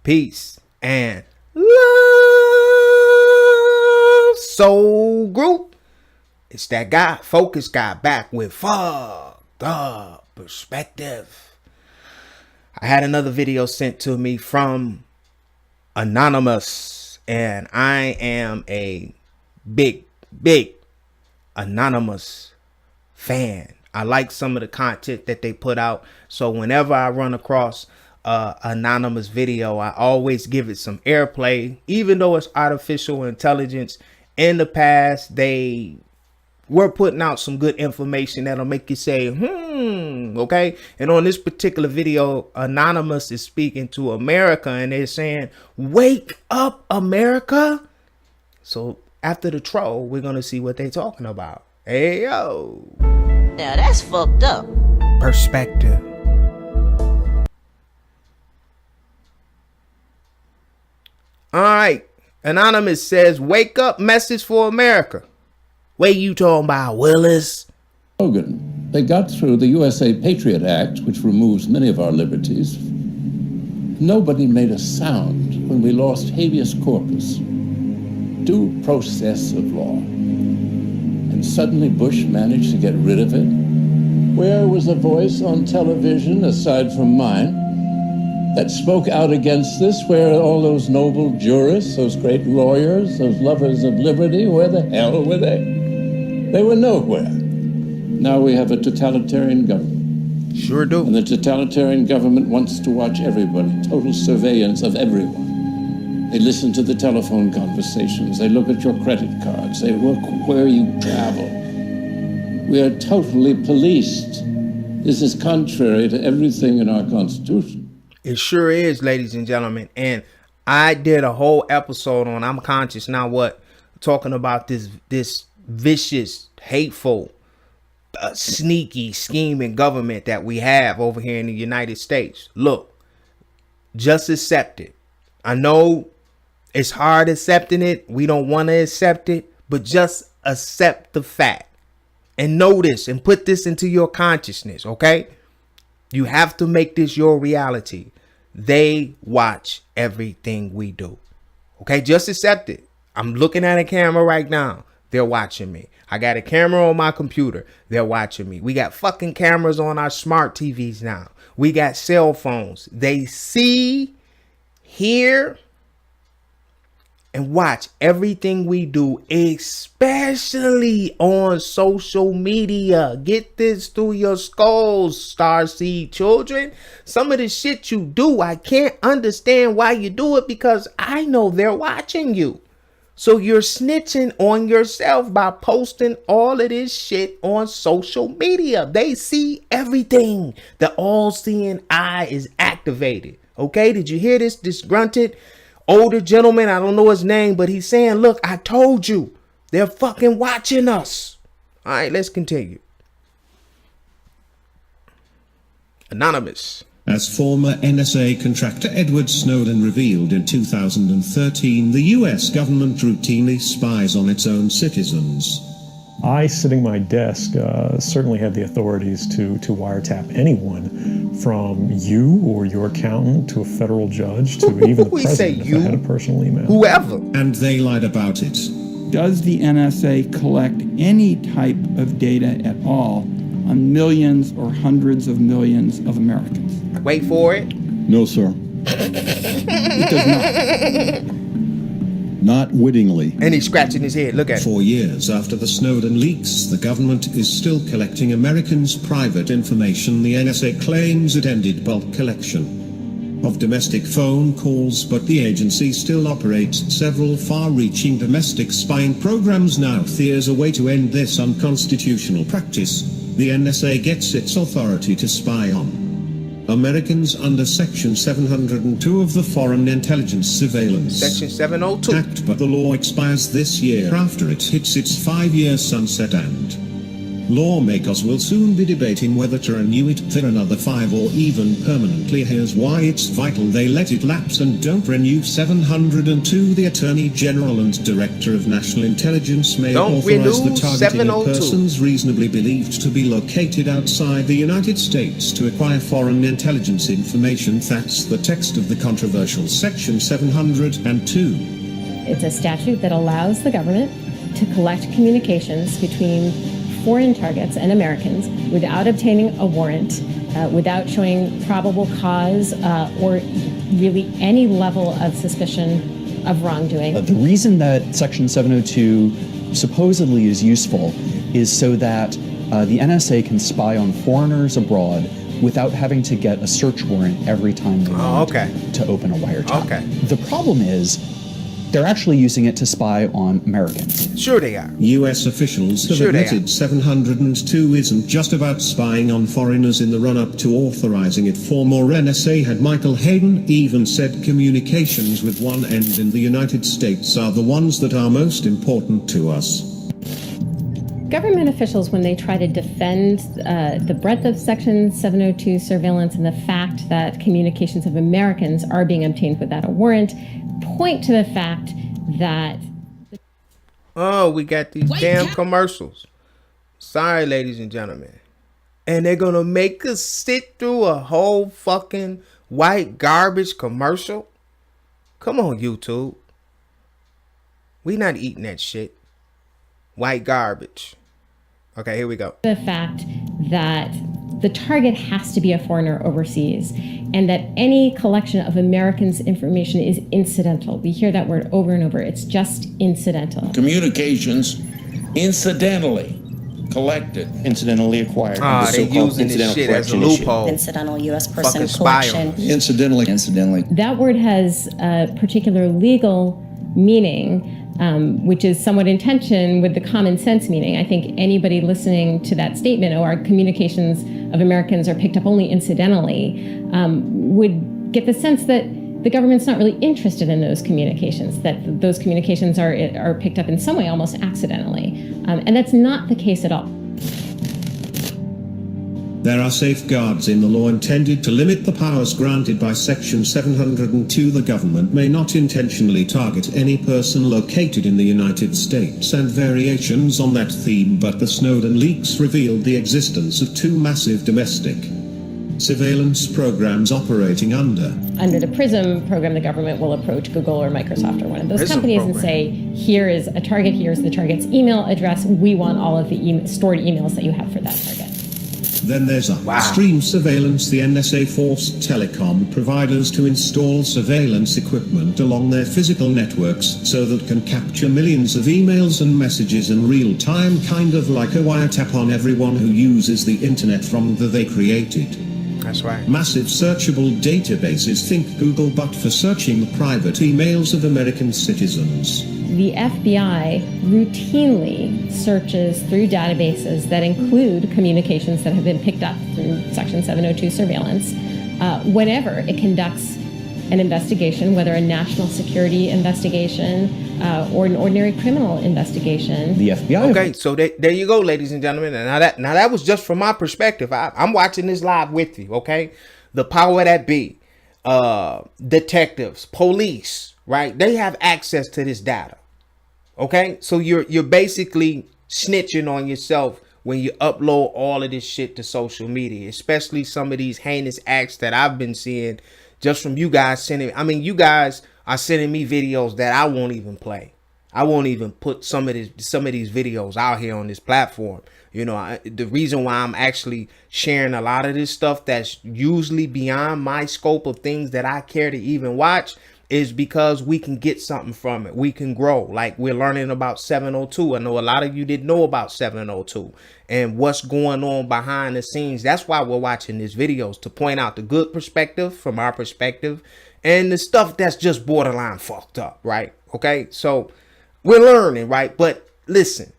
peace, and love. Soul Group. It's that guy, Focus Guy, back with Fucked Up Perspective. I had another video sent to me from Anonymous, and I am a big Anonymous fan. I like some of the content that they put out, so whenever I run across Anonymous video, I always give it some airplay, even though it's artificial intelligence. In the past, they were putting out some good information that'll make you say, okay. And on this particular video, Anonymous is speaking to America, and they're saying, wake up, America. So after the troll, we're going to see what they're talking about. Hey, yo. Now that's fucked up. Perspective. All right. Anonymous says, wake up, message for America. What you talking about, Willis? Logan, they got through the USA Patriot Act, which removes many of our liberties. Nobody made a sound when we lost habeas corpus, due process of law. And suddenly Bush managed to get rid of it. Where was a voice on television, aside from mine, that spoke out against this? Where are all those noble jurists, those great lawyers, those lovers of liberty? Where the hell were they? They were nowhere. Now we have a totalitarian government. Sure do. And the totalitarian government wants to watch everybody, total surveillance of everyone. They listen to the telephone conversations. They look at your credit cards. They look where you travel. We are totally policed. This is contrary to everything in our Constitution. It sure is, ladies and gentlemen. And I did a whole episode on I'm Conscious Now What, talking about this vicious, hateful, sneaky, scheming government that we have over here in the United States. Look, just accept it. I know it's hard accepting it. We don't want to accept it, but just accept the fact and know this and put this into your consciousness. Okay. You have to make this your reality. They watch everything we do. Okay. Just accept it. I'm looking at a camera right now. They're watching me. I got a camera on my computer. They're watching me. We got fucking cameras on our smart TVs now. We got cell phones. They see, hear, and watch everything we do, especially on social media. Get this through your skulls, Starseed children. Some of the shit you do, I can't understand why you do it, because I know they're watching you. So you're snitching on yourself by posting all of this shit on social media. They see everything. The all-seeing eye is activated. Okay, did you hear this disgruntled older gentleman? I don't know his name, but he's saying, look, I told you. They're fucking watching us. All right, let's continue. Anonymous. As former NSA contractor Edward Snowden revealed in 2013, the US government routinely spies on its own citizens. I, sitting at my desk, certainly had the authorities to wiretap anyone from you or your accountant to a federal judge to even the president if I had a personal email. Whoever. And they lied about it. Does the NSA collect any type of data at all on millions or hundreds of millions of Americans? Wait for it. No, sir. It does not. Not wittingly. And he's scratching his head. Look at it. 4 years after the Snowden leaks, the government is still collecting Americans' private information. The NSA claims it ended bulk collection of domestic phone calls, but the agency still operates several far-reaching domestic spying programs now. There's a way to end this unconstitutional practice. The NSA gets its authority to spy on Americans under Section 702 of the Foreign Intelligence Surveillance Section 702 Act, but the law expires this year after it hits its 5-year sunset, and Lawmakers will soon be debating whether to renew it for another 5 or even permanently. Here's why it's vital they let it lapse and don't renew 702. The Attorney General and Director of National Intelligence may authorize the targeting of persons reasonably believed to be located outside the United States to acquire foreign intelligence information. That's the text of the controversial Section 702. It's a statute that allows the government to collect communications between foreign targets and Americans without obtaining a warrant, without showing probable cause or really any level of suspicion of wrongdoing. The reason that Section 702 supposedly is useful is so that the NSA can spy on foreigners abroad without having to get a search warrant every time they want to open a wiretap. The problem is they're actually using it to spy on Americans. Sure they are. U.S. officials have admitted 702 isn't just about spying on foreigners in the run-up to authorizing it. Former NSA head Michael Hayden even said communications with one end in the United States are the ones that are most important to us. Government officials, when they try to defend the breadth of Section 702 surveillance and the fact that communications of Americans are being obtained without a warrant, point to the fact that... Oh, we got these damn commercials. Sorry, ladies and gentlemen. And they're going to make us sit through a whole fucking white garbage commercial? Come on, YouTube. We not eating that shit. White garbage. Okay, here we go. The fact that the target has to be a foreigner overseas and that any collection of Americans' information is incidental. We hear that word over and over. It's just incidental. Communications incidentally collected. Incidentally acquired. They're using this shit as a loophole. Incidental U.S. person collection. Incidentally. That word has a particular legal meaning, which is somewhat in tension with the common sense meaning. I think anybody listening to that statement, our communications of Americans are picked up only incidentally, would get the sense that the government's not really interested in those communications, that those communications are picked up in some way almost accidentally. And that's not the case at all. There are safeguards in the law intended to limit the powers granted by Section 702. The government may not intentionally target any person located in the United States and variations on that theme, but the Snowden leaks revealed the existence of two massive domestic surveillance programs operating under the PRISM program. The government will approach Google or Microsoft or one of those companies and say, here is a target, here's the target's email address, we want all of the stored emails that you have for that target. Then there's upstream surveillance. The NSA forced telecom providers to install surveillance equipment along their physical networks so that can capture millions of emails and messages in real time, kind of like a wiretap on everyone who uses the internet from the they created. That's right. Massive searchable databases. Think Google, but for searching the private emails of American citizens. The FBI routinely searches through databases that include communications that have been picked up through Section 702 surveillance whenever it conducts an investigation, whether a national security investigation or an ordinary criminal investigation. The FBI. Okay, so there you go, ladies and gentlemen. And now that was just from my perspective. I'm watching this live with you, okay? The power that be, detectives, police, right? They have access to this data. Okay, so you're basically snitching on yourself when you upload all of this shit to social media, especially some of these heinous acts that I've been seeing just from you guys sending. I mean, you guys are sending me videos that I won't even play. I won't even put some of these videos out here on this platform. You know, the reason why I'm actually sharing a lot of this stuff that's usually beyond my scope of things that I care to even watch is because we can get something from it. We can grow. Like we're learning about 702. I know a lot of you didn't know about 702 and what's going on behind the scenes. That's why we're watching these videos, to point out the good perspective from our perspective and the stuff that's just borderline fucked up, right? Okay, so we're learning, right? But listen,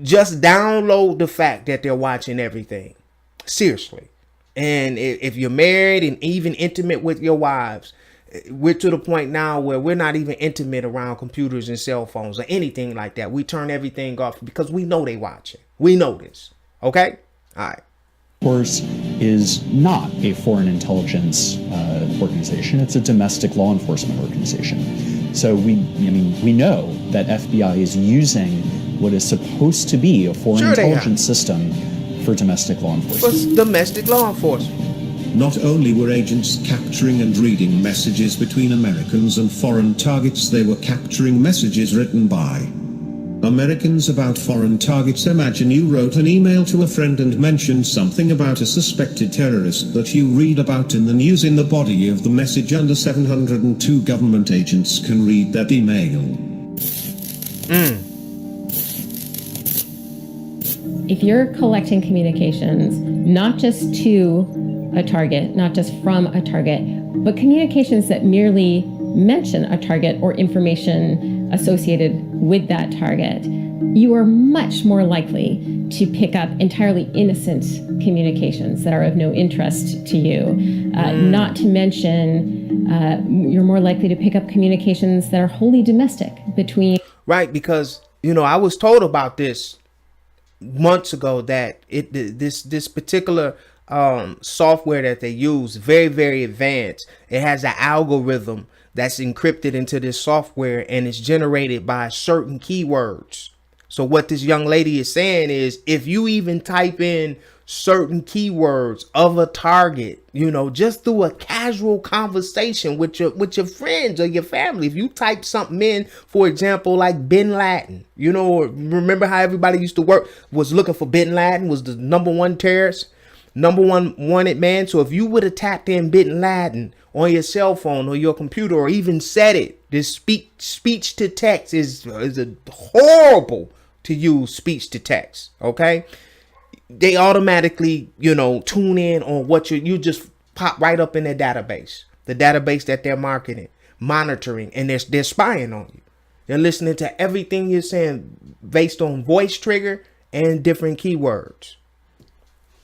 just download the fact that they're watching everything. Seriously. And if you're married and even intimate with your wives, we're to the point now where we're not even intimate around computers and cell phones or anything like that. We turn everything off because we know they watching. We know this. Okay? All right. Force is not a foreign intelligence organization. It's a domestic law enforcement organization. So we know that FBI is using what is supposed to be a foreign intelligence system for domestic law enforcement. For domestic law enforcement. Not only were agents capturing and reading messages between Americans and foreign targets, they were capturing messages written by Americans about foreign targets. Imagine you wrote an email to a friend and mentioned something about a suspected terrorist that you read about in the news. In the body of the message, under 702 government agents can read that email. If you're collecting communications, not just to a target, not just from a target, but communications that merely mention a target or information associated with that target, you are much more likely to pick up entirely innocent communications that are of no interest to you. Not to mention, you're more likely to pick up communications that are wholly domestic between... Right, because, I was told about this months ago that this particular software that they use, very, very advanced. It has an algorithm that's encrypted into this software, and it's generated by certain keywords. So what this young lady is saying is, if you even type in certain keywords of a target, just through a casual conversation with your friends or your family, if you type something in, for example, like Bin Laden, remember how everybody used to was looking for Bin Laden, was the number one terrorist, number one wanted man. So if you would have tapped in Bin Laden on your cell phone or your computer, or even said it, this speech to text is a horrible to use speech to text. Okay. They automatically, tune in on what you just pop right up in their database, the database that they're monitoring, and they're spying on you. They're listening to everything you're saying based on voice trigger and different keywords.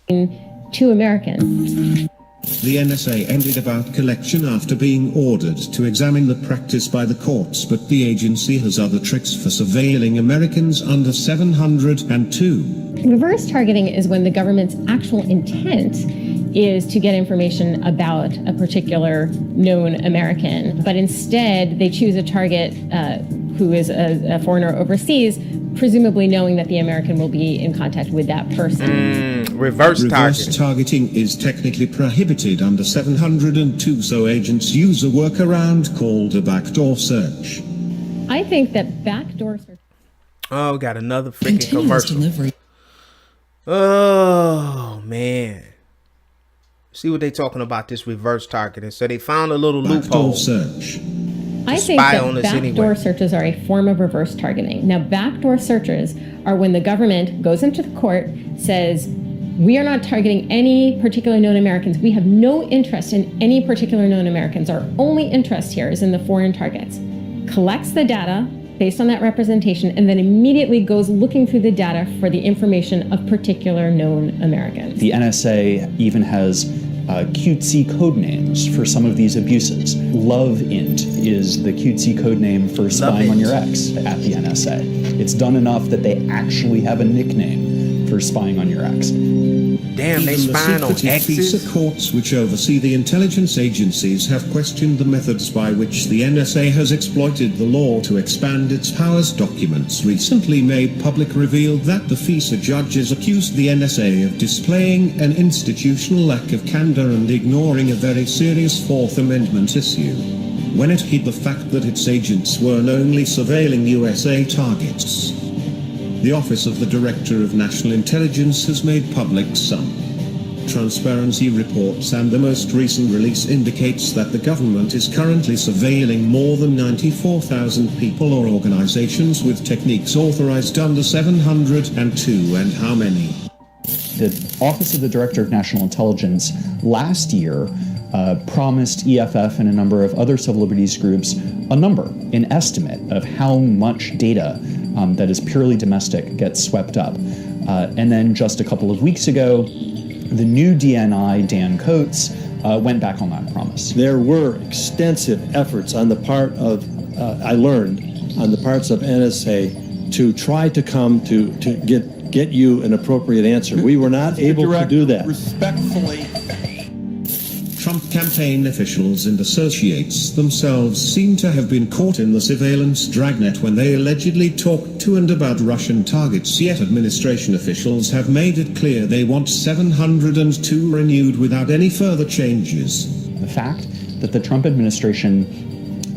To Americans. The NSA ended about collection after being ordered to examine the practice by the courts, but the agency has other tricks for surveilling Americans under 702. Reverse targeting is when the government's actual intent is to get information about a particular known American, but instead they choose a target who is a foreigner overseas, presumably knowing that the American will be in contact with that person. Reverse targeting is technically prohibited under 702, so agents use a workaround called a backdoor search. I think that backdoor search... Oh, got another freaking commercial. Delivery. Oh, man. See what they talking about, this reverse targeting. So they found a little loophole. Search. I think that backdoor searches are a form of reverse targeting. Now, backdoor searches are when the government goes into the court, says, we are not targeting any particular known Americans. We have no interest in any particular known Americans. Our only interest here is in the foreign targets. Collects the data based on that representation, and then immediately goes looking through the data for the information of particular known Americans. The NSA even has cutesy code names for some of these abuses. LoveInt is the cutesy code name for spying on your ex at the NSA. It's done enough that they actually have a nickname for spying on your ex. Damn, they spying on exes? FISA courts, which oversee the intelligence agencies, have questioned the methods by which the NSA has exploited the law to expand its powers. Documents recently made public revealed that the FISA judges accused the NSA of displaying an institutional lack of candor and ignoring a very serious Fourth Amendment issue when it hid the fact that its agents weren't only surveilling USA targets. The Office of the Director of National Intelligence has made public some transparency reports, and the most recent release indicates that the government is currently surveilling more than 94,000 people or organizations with techniques authorized under 702. And how many? The Office of the Director of National Intelligence last year promised EFF and a number of other civil liberties groups a number, an estimate of how much data that is purely domestic gets swept up. And then just a couple of weeks ago, the new DNI, Dan Coates, went back on that promise. There were extensive efforts on the part of, I learned, on the parts of NSA to try to come to get get you an appropriate answer. We were not able to do that. Respectfully. Trump campaign officials and associates themselves seem to have been caught in the surveillance dragnet when they allegedly talked to and about Russian targets, yet administration officials have made it clear they want 702 renewed without any further changes. The fact that the Trump administration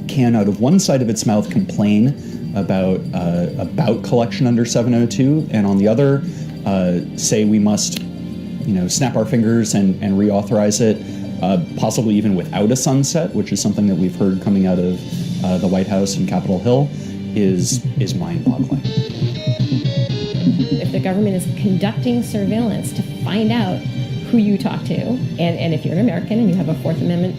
can, out of one side of its mouth, complain about collection under 702, and on the other, say we must, snap our fingers and reauthorize it, possibly even without a sunset, which is something that we've heard coming out of the White House and Capitol Hill, is mind-boggling. If the government is conducting surveillance to find out who you talk to, and if you're an American and you have a Fourth Amendment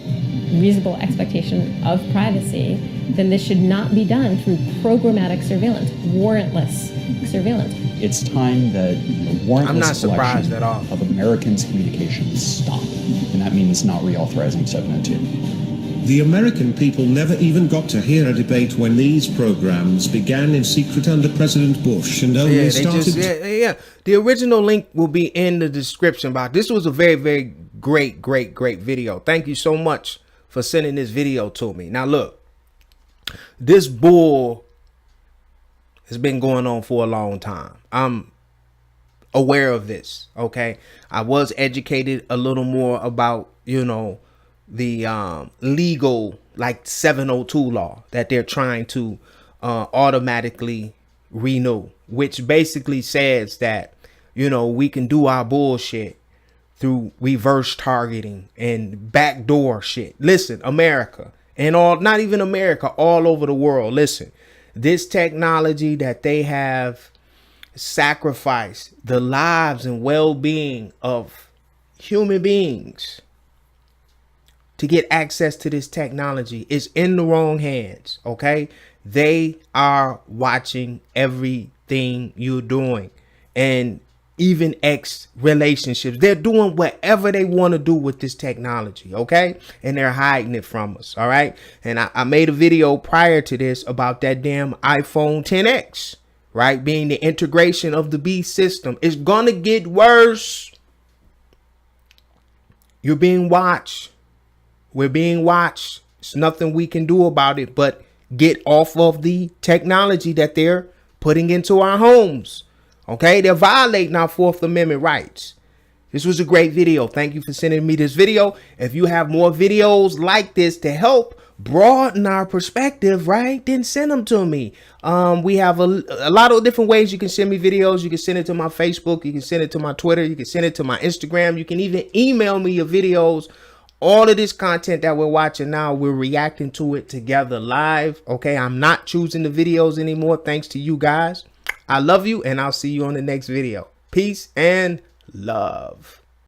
reasonable expectation of privacy, then this should not be done through programmatic surveillance, warrantless surveillance. It's time that warrantless surprised at all of Americans' communications stop, and that means not reauthorizing 702. The American people never even got to hear a debate when these programs began in secret under President Bush, and only started. The original link will be in the description box. This was a very, very great video. Thank you so much for sending this video to me. Now look, this bull has been going on for a long time. I'm aware of this. Okay, I was educated a little more about the legal, like 702 law that they're trying to automatically renew, which basically says that we can do our bullshit through reverse targeting and backdoor shit. Listen, America and all, not even America, all over the world. Listen, this technology that they have sacrificed the lives and well-being of human beings to get access to this technology is in the wrong hands. Okay, they are watching everything you're doing, and even ex relationships. They're doing whatever they want to do with this technology. Okay, and they're hiding it from us. All right, and I made a video prior to this about that damn iPhone 10X, right, being the integration of the B system. It's gonna get worse. You're being watched. We're being watched. It's nothing we can do about it but get off of the technology that they're putting into our homes. Okay, they're violating our Fourth Amendment rights. This was a great video. Thank you for sending me this video. If you have more videos like this to help broaden our perspective, right, then send them to me. We have a lot of different ways you can send me videos. You can send it to my Facebook. You can send it to my Twitter. You can send it to my Instagram. You can even email me your videos. All of this content that we're watching now, we're reacting to it together live. Okay, I'm not choosing the videos anymore, thanks to you guys. I love you, and I'll see you on the next video. Peace and love.